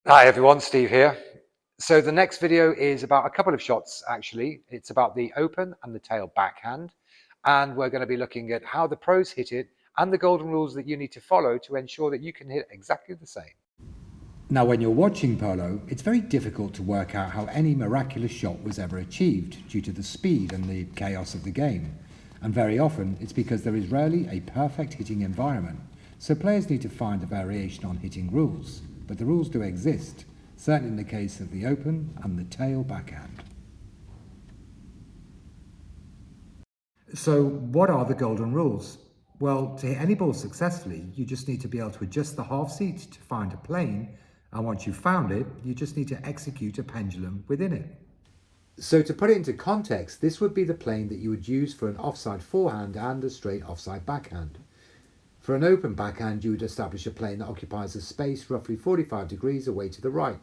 Hi everyone, Steve here. So the next video is about a couple of shots actually. It's about the open and the tail backhand, and we're going to be looking at how the pros hit it and the golden rules that you need to follow to ensure that you can hit exactly the same. Now, when you're watching polo, it's very difficult to work out how any miraculous shot was ever achieved due to the speed and the chaos of the game. And very often, it's because there is rarely a perfect hitting environment. So players need to find a variation on hitting rules. But the rules do exist, certainly in the case of the open and the tail backhand. So what are the golden rules? Well, to hit any ball successfully, you just need to be able to adjust the half seat to find a plane, and once you've found it, you just need to execute a pendulum within it. So to put it into context, this would be the plane that you would use for an offside forehand and a straight offside backhand. For an open backhand, you would establish a plane that occupies a space roughly 45 degrees away to the right,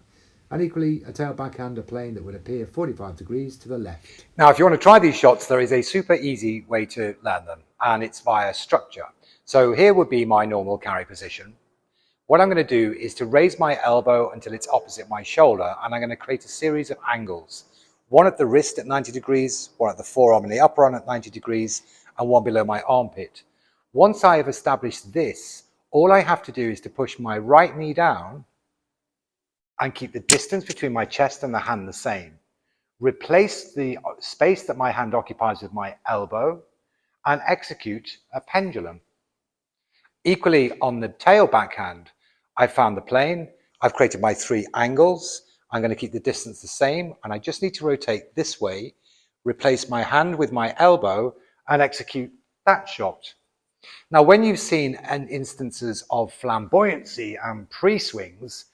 and equally a tail backhand, a plane that would appear 45 degrees to the left. Now, if you want to try these shots, there is a super easy way to learn them, and it's via structure. So here would be my normal carry position. What I'm going to do is to raise my elbow until it's opposite my shoulder, and I'm going to create a series of angles. One at the wrist at 90 degrees, one at the forearm and the upper arm at 90 degrees, and one below my armpit. Once I have established this, all I have to do is to push my right knee down and keep the distance between my chest and the hand the same. Replace the space that my hand occupies with my elbow and execute a pendulum. Equally on the tail backhand, I've found the plane, I've created my three angles, I'm going to keep the distance the same, and I just need to rotate this way, replace my hand with my elbow, and execute that shot. Now, when you've seen instances of flamboyancy and pre-swings,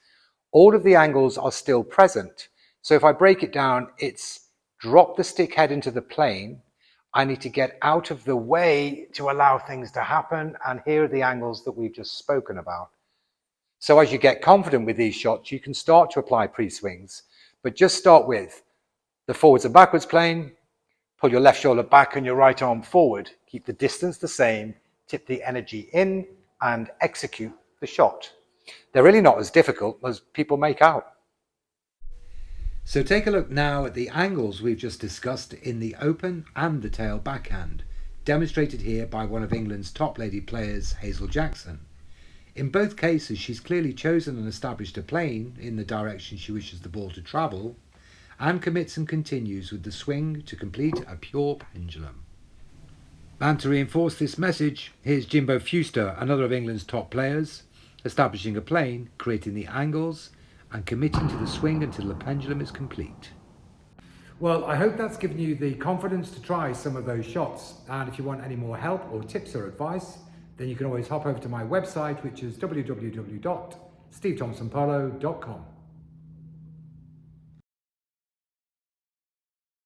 all of the angles are still present. So if I break it down, it's drop the stick head into the plane. I need to get out of the way to allow things to happen. And here are the angles that we've just spoken about. So as you get confident with these shots, you can start to apply pre-swings, but just start with the forwards and backwards plane, pull your left shoulder back and your right arm forward, keep the distance the same, tip the energy in and execute the shot. They're really not as difficult as people make out. So take a look now at the angles we've just discussed in the open and the tail backhand, demonstrated here by one of England's top lady players, Hazel Jackson. In both cases, she's clearly chosen and established a plane in the direction she wishes the ball to travel, and commits and continues with the swing to complete a pure pendulum. And to reinforce this message, here's Jimbo Fuster, another of England's top players, establishing a plane, creating the angles, and committing to the swing until the pendulum is complete. Well, I hope that's given you the confidence to try some of those shots. And if you want any more help or tips or advice, then you can always hop over to my website, which is www.stevethompsonpolo.com.